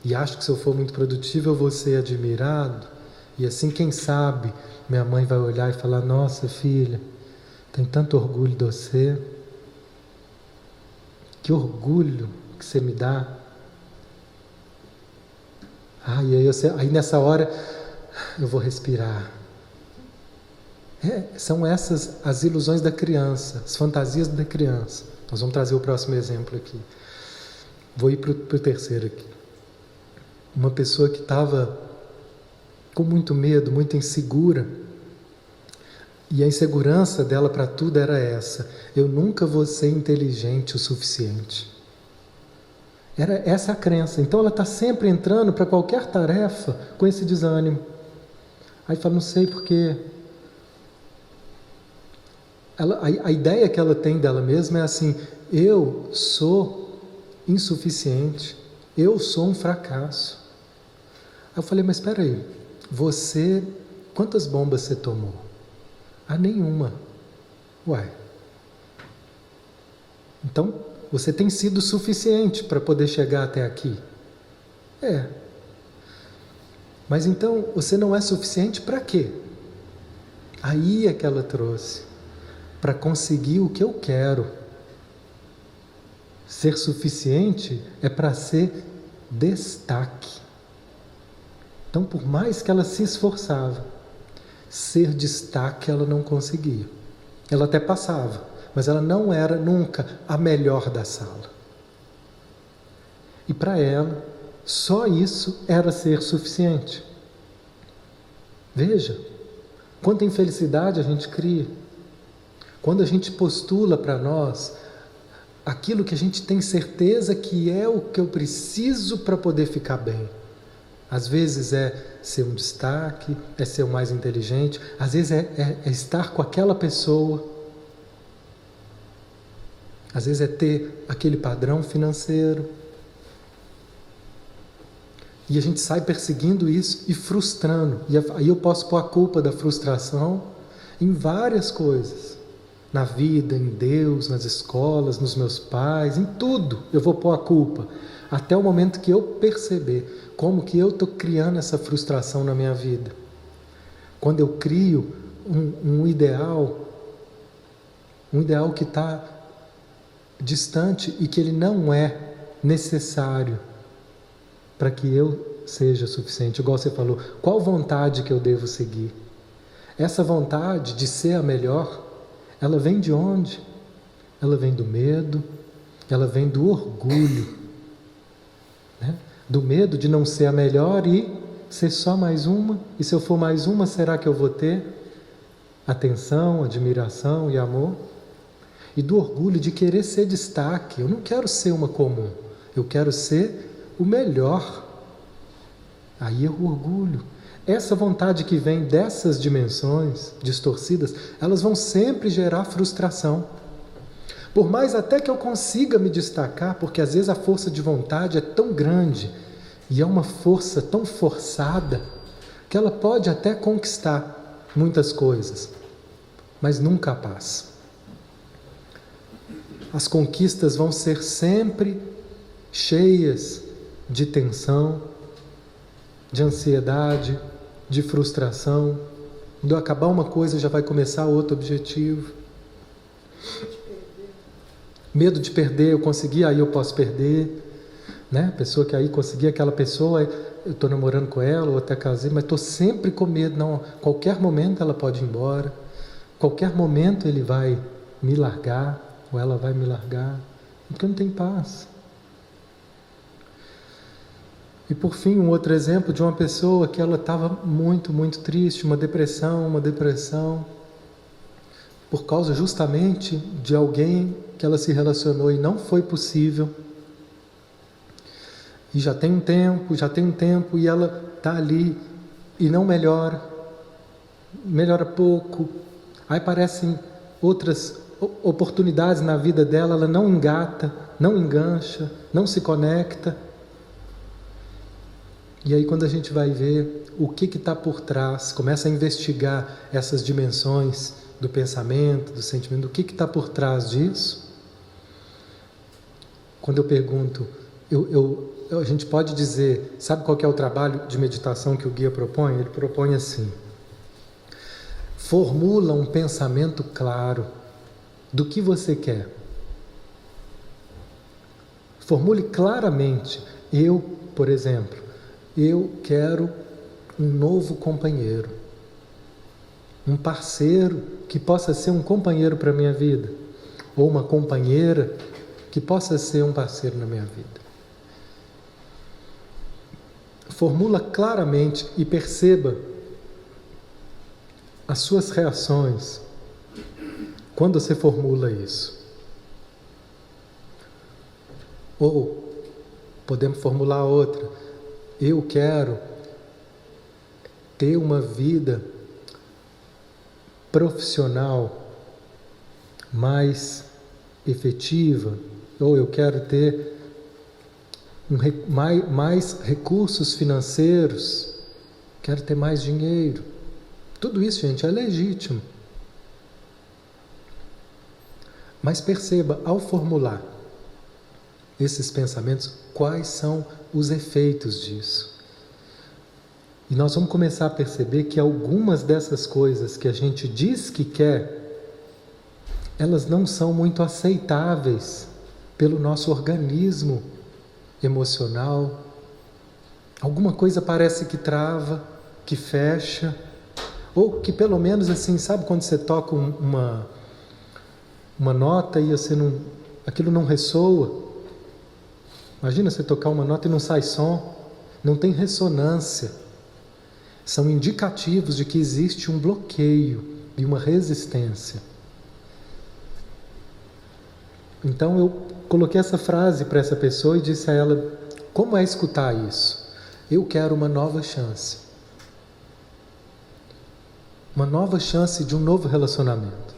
E acho que se eu for muito produtivo eu vou ser admirado. E assim, quem sabe, minha mãe vai olhar e falar: nossa filha, tenho tanto orgulho de você. Que orgulho que você me dá. Aí nessa hora eu vou respirar. São essas as ilusões da criança, as fantasias da criança. Nós vamos trazer o próximo exemplo aqui. Vou ir para o terceiro aqui. Uma pessoa que estava com muito medo, muito insegura, e a insegurança dela para tudo era essa: eu nunca vou ser inteligente o suficiente. Era essa a crença. Então ela está sempre entrando para qualquer tarefa com esse desânimo. Aí fala: não sei porque. A ideia que ela tem dela mesma é assim: eu sou insuficiente, eu sou um fracasso. Aí eu falei: mas espera aí, quantas bombas você tomou? Ah, nenhuma. Uai. Então, você tem sido suficiente para poder chegar até aqui? É. Mas então, você não é suficiente para quê? Aí é que ela trouxe. Para conseguir o que eu quero. Ser suficiente é para ser destaque. Então, por mais que ela se esforçava, ser destaque ela não conseguia. Ela até passava, mas ela não era nunca a melhor da sala. E para ela, só isso era ser suficiente. Veja, quanta infelicidade a gente cria. Quando a gente postula para nós aquilo que a gente tem certeza que é o que eu preciso para poder ficar bem. Às vezes é ser um destaque, é ser o mais inteligente, às vezes é estar com aquela pessoa, às vezes é ter aquele padrão financeiro. E a gente sai perseguindo isso e frustrando. E aí eu posso pôr a culpa da frustração em várias coisas. Na vida, em Deus, nas escolas, nos meus pais, em tudo eu vou pôr a culpa. Até o momento que eu perceber como que eu estou criando essa frustração na minha vida. Quando eu crio um ideal que está distante e que ele não é necessário para que eu seja suficiente. Igual você falou, qual vontade que eu devo seguir? Essa vontade de ser a melhor, ela vem de onde? Ela vem do medo, ela vem do orgulho, né? Do medo de não ser a melhor e ser só mais uma. E se eu for mais uma, será que eu vou ter atenção, admiração e amor? E do orgulho de querer ser destaque. Eu não quero ser uma comum, eu quero ser o melhor. Aí é o orgulho. Essa vontade que vem dessas dimensões distorcidas, elas vão sempre gerar frustração. Por mais até que eu consiga me destacar, porque às vezes a força de vontade é tão grande e é uma força tão forçada que ela pode até conquistar muitas coisas, mas nunca a paz. As conquistas vão ser sempre cheias de tensão, de ansiedade, de frustração. Quando eu acabar uma coisa, já vai começar outro objetivo. Medo de perder, eu consegui, aí eu posso perder, né? Pessoa que aí consegui aquela pessoa, eu estou namorando com ela, ou até casei, mas estou sempre com medo, não, qualquer momento ela pode ir embora, qualquer momento ele vai me largar, ou ela vai me largar, porque não tem paz. E por fim, um outro exemplo de uma pessoa que ela estava muito, muito triste, uma depressão, por causa justamente de alguém que ela se relacionou e não foi possível. E já tem um tempo, e ela está ali e não melhora pouco. Aí aparecem outras oportunidades na vida dela, ela não engata, não engancha, não se conecta. E aí quando a gente vai ver o que está por trás, começa a investigar essas dimensões do pensamento, do sentimento, o que está por trás disso? Quando eu pergunto, a gente pode dizer, sabe qual que é o trabalho de meditação que o guia propõe? Ele propõe assim: formula um pensamento claro do que você quer. Formule claramente. Eu, por exemplo, eu quero um novo companheiro, um parceiro que possa ser um companheiro para a minha vida, ou uma companheira que possa ser um parceiro na minha vida. Formula claramente e perceba as suas reações quando você formula isso. Ou podemos formular outra: eu quero ter uma vida profissional mais efetiva, ou eu quero ter mais recursos financeiros, quero ter mais dinheiro. Tudo isso, gente, é legítimo. Mas perceba, ao formular esses pensamentos, quais são os efeitos disso. E nós vamos começar a perceber que algumas dessas coisas que a gente diz que quer, elas não são muito aceitáveis pelo nosso organismo emocional. Alguma coisa parece que trava, que fecha, ou que pelo menos assim, sabe quando você toca uma nota e aquilo não ressoa. Imagina você tocar uma nota e não sai som, não tem ressonância. São indicativos de que existe um bloqueio e uma resistência. Então eu coloquei essa frase para essa pessoa e disse a ela: como é escutar isso? Eu quero uma nova chance. Uma nova chance de um novo relacionamento.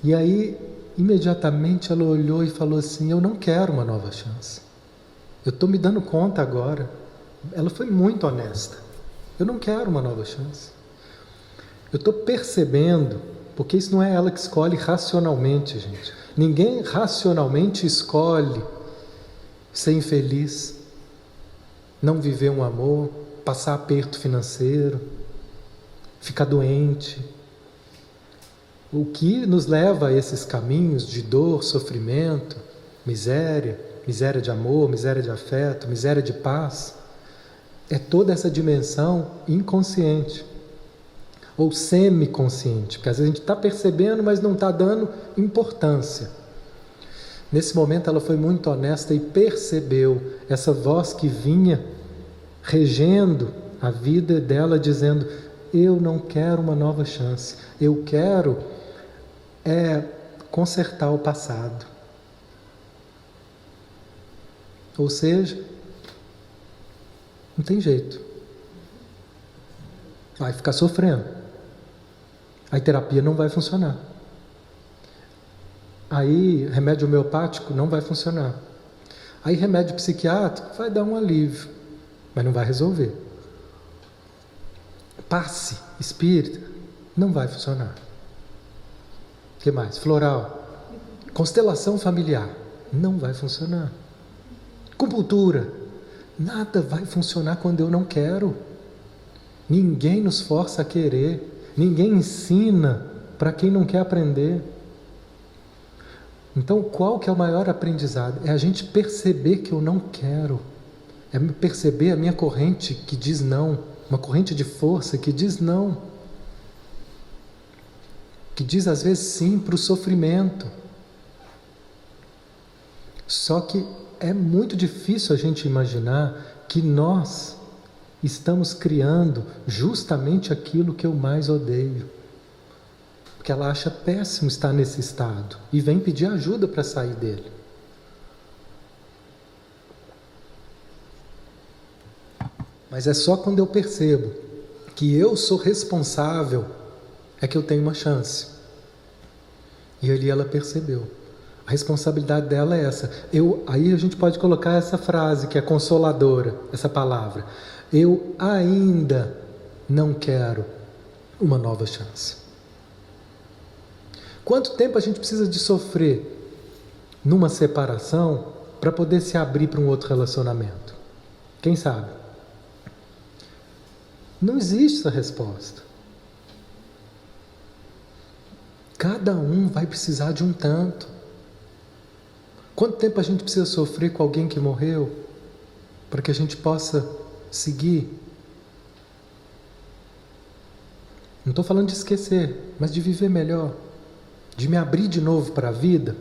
E aí, imediatamente ela olhou e falou assim: eu não quero uma nova chance. Eu estou me dando conta agora. Ela foi muito honesta. Eu não quero uma nova chance. Eu estou percebendo, porque isso não é ela que escolhe racionalmente, gente. Ninguém racionalmente escolhe ser infeliz, não viver um amor, passar aperto financeiro, ficar doente. O que nos leva a esses caminhos de dor, sofrimento, miséria de amor, miséria de afeto, miséria de paz, é toda essa dimensão inconsciente ou semiconsciente, porque às vezes a gente está percebendo, mas não está dando importância. Nesse momento ela foi muito honesta e percebeu essa voz que vinha regendo a vida dela, dizendo: eu não quero uma nova chance, eu quero consertar o passado. Ou seja, não tem jeito, vai ficar sofrendo, aí terapia não vai funcionar, aí remédio homeopático não vai funcionar, aí remédio psiquiátrico vai dar um alívio, mas não vai resolver. Passe espírita não vai funcionar. O que mais? Floral, constelação familiar, não vai funcionar. Acupuntura, nada vai funcionar quando eu não quero. Ninguém nos força a querer, ninguém ensina para quem não quer aprender. Então, qual que é o maior aprendizado? É a gente perceber que eu não quero, é perceber a minha corrente que diz não, uma corrente de força que diz não, que diz às vezes sim para o sofrimento. Só que é muito difícil a gente imaginar que nós estamos criando justamente aquilo que eu mais odeio, porque ela acha péssimo estar nesse estado e vem pedir ajuda para sair dele. Mas é só quando eu percebo que eu sou responsável é que eu tenho uma chance. E ali ela percebeu. A responsabilidade dela é essa. Aí a gente pode colocar essa frase que é consoladora, essa palavra. Eu ainda não quero uma nova chance. Quanto tempo a gente precisa de sofrer numa separação para poder se abrir para um outro relacionamento? Quem sabe? Não existe essa resposta. Cada um vai precisar de um tanto. Quanto tempo a gente precisa sofrer com alguém que morreu para que a gente possa seguir? Não estou falando de esquecer, mas de viver melhor, de me abrir de novo para a vida.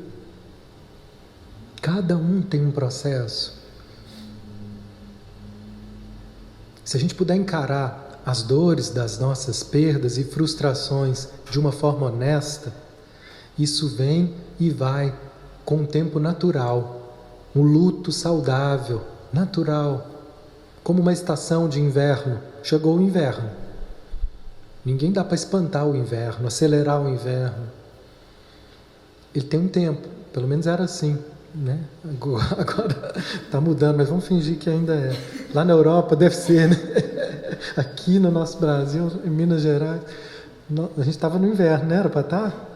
Cada um tem um processo. Se a gente puder encarar as dores das nossas perdas e frustrações de uma forma honesta, isso vem e vai com um tempo natural, um luto saudável, natural, como uma estação de inverno. Chegou o inverno, ninguém dá para espantar o inverno, acelerar o inverno. Ele tem um tempo, pelo menos era assim, né? Agora está mudando, mas vamos fingir que ainda é. Lá na Europa deve ser, né? Aqui no nosso Brasil, em Minas Gerais, a gente estava no inverno, não era para estar?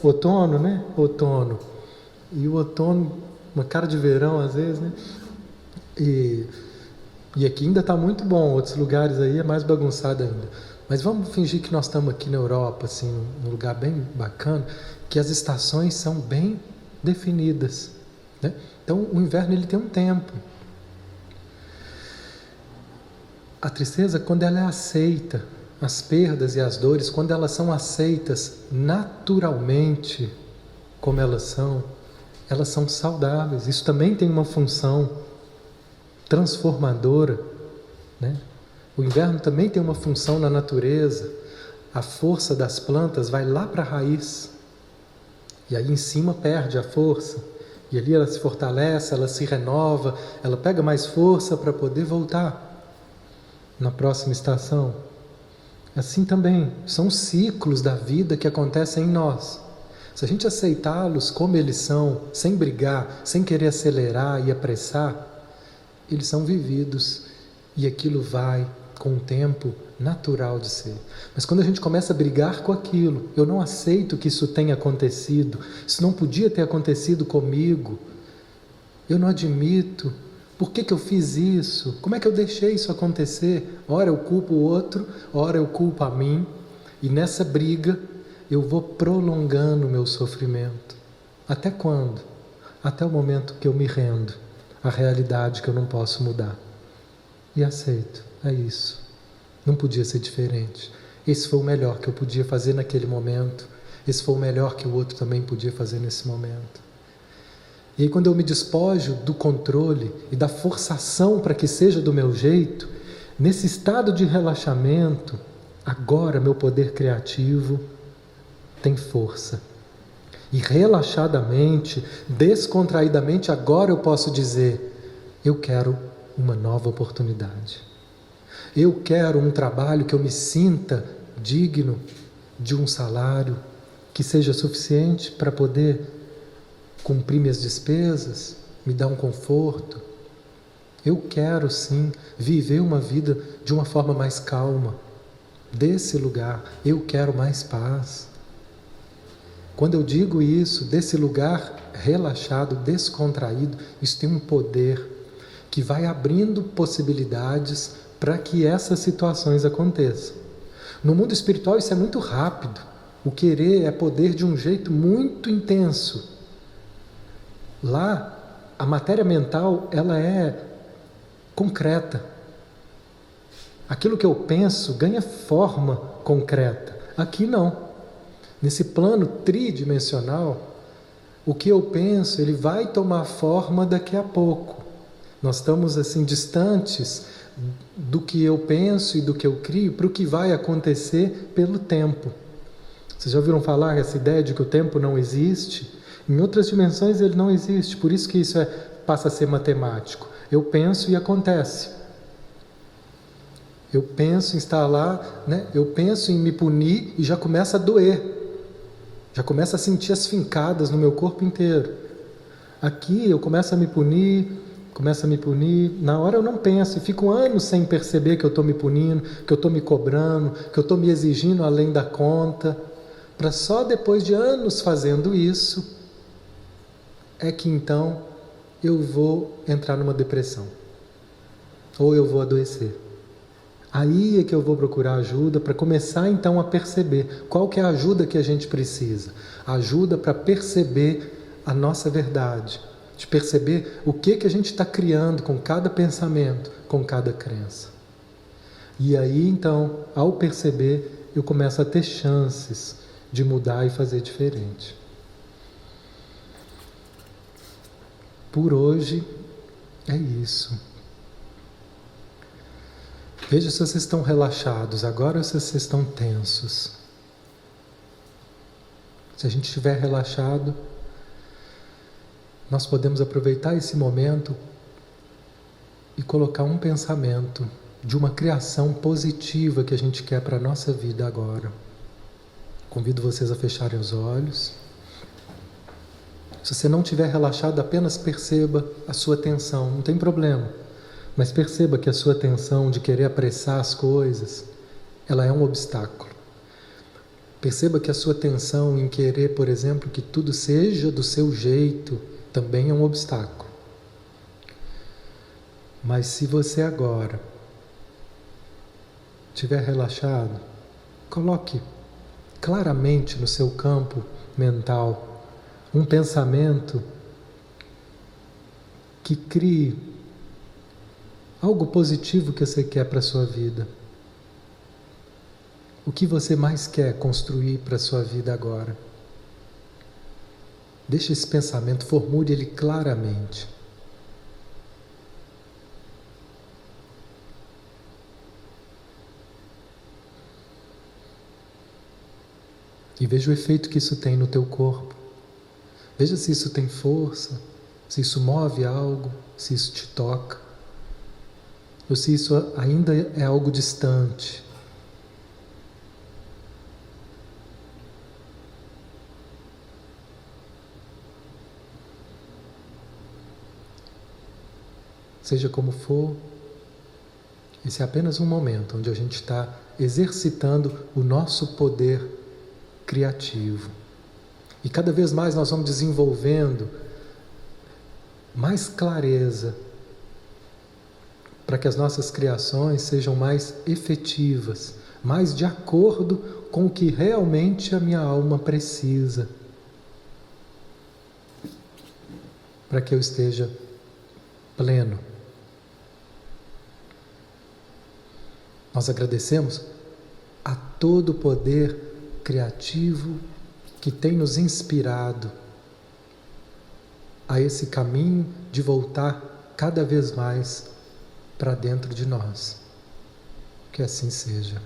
Outono, né? Outono. E o outono, uma cara de verão às vezes, né? E aqui ainda está muito bom, outros lugares aí é mais bagunçado ainda. Mas vamos fingir que nós estamos aqui na Europa, assim, num lugar bem bacana, que as estações são bem definidas, né? Então o inverno ele tem um tempo. A tristeza, quando ela é aceita, as perdas e as dores, quando elas são aceitas naturalmente como elas são saudáveis. Isso também tem uma função transformadora, né? O inverno também tem uma função na natureza. A força das plantas vai lá para a raiz. E aí em cima perde a força. E ali ela se fortalece, ela se renova, ela pega mais força para poder voltar na próxima estação. Assim também, são ciclos da vida que acontecem em nós. Se a gente aceitá-los como eles são, sem brigar, sem querer acelerar e apressar, eles são vividos e aquilo vai com o tempo natural de ser. Mas quando a gente começa a brigar com aquilo, eu não aceito que isso tenha acontecido, isso não podia ter acontecido comigo, eu não admito, por que eu fiz isso? Como é que eu deixei isso acontecer? Ora eu culpo o outro, ora eu culpo a mim, e nessa briga eu vou prolongando o meu sofrimento. Até quando? Até o momento que eu me rendo à realidade que eu não posso mudar. E aceito, é isso. Não podia ser diferente. Esse foi o melhor que eu podia fazer naquele momento. Esse foi o melhor que o outro também podia fazer nesse momento. E aí quando eu me despojo do controle e da forçação para que seja do meu jeito, nesse estado de relaxamento, agora meu poder criativo tem força. E relaxadamente, descontraidamente, agora eu posso dizer: eu quero uma nova oportunidade. Eu quero um trabalho que eu me sinta digno de um salário que seja suficiente para poder cumprir minhas despesas, me dar um conforto. Eu quero sim viver uma vida de uma forma mais calma. Desse lugar, eu quero mais paz. Quando eu digo isso, desse lugar relaxado, descontraído, isso tem um poder que vai abrindo possibilidades para que essas situações aconteçam. No mundo espiritual isso é muito rápido. O querer é poder de um jeito muito intenso. Lá, a matéria mental, ela é concreta. Aquilo que eu penso ganha forma concreta. Aqui não. Nesse plano tridimensional, o que eu penso, ele vai tomar forma daqui a pouco. Nós estamos assim distantes do que eu penso e do que eu crio para o que vai acontecer pelo tempo. Vocês já ouviram falar essa ideia de que o tempo não existe? Em outras dimensões ele não existe, por isso que isso passa a ser matemático. Eu penso e acontece. Eu penso em estar lá, né? Eu penso em me punir e já começa a doer. Já começa a sentir as fincadas no meu corpo inteiro. Aqui eu começo a me punir, na hora eu não penso, e fico anos sem perceber que eu estou me punindo, que eu estou me cobrando, que eu estou me exigindo além da conta, para só depois de anos fazendo isso, é que então eu vou entrar numa depressão, ou eu vou adoecer. Aí é que eu vou procurar ajuda para começar então a perceber qual que é a ajuda que a gente precisa. Ajuda para perceber a nossa verdade, de perceber o que a gente está criando com cada pensamento, com cada crença. E aí então, ao perceber, eu começo a ter chances de mudar e fazer diferente. Por hoje é isso. Veja se vocês estão relaxados agora ou se vocês estão tensos. Se a gente estiver relaxado, nós podemos aproveitar esse momento e colocar um pensamento de uma criação positiva que a gente quer para a nossa vida agora. Convido vocês a fecharem os olhos. Se você não estiver relaxado, apenas perceba a sua tensão, não tem problema. Mas perceba que a sua tensão de querer apressar as coisas, ela é um obstáculo. Perceba que a sua tensão em querer, por exemplo, que tudo seja do seu jeito, também é um obstáculo. Mas se você agora estiver relaxado, coloque claramente no seu campo mental um pensamento que crie algo positivo que você quer para a sua vida. O que você mais quer construir para a sua vida agora? Deixe esse pensamento, formule ele claramente. E veja o efeito que isso tem no teu corpo. Veja se isso tem força, se isso move algo, se isso te toca, ou se isso ainda é algo distante. Seja como for, esse é apenas um momento onde a gente está exercitando o nosso poder criativo. E cada vez mais nós vamos desenvolvendo mais clareza para que as nossas criações sejam mais efetivas, mais de acordo com o que realmente a minha alma precisa, para que eu esteja pleno. Nós agradecemos a todo o poder criativo que tem nos inspirado a esse caminho de voltar cada vez mais para dentro de nós. Que assim seja.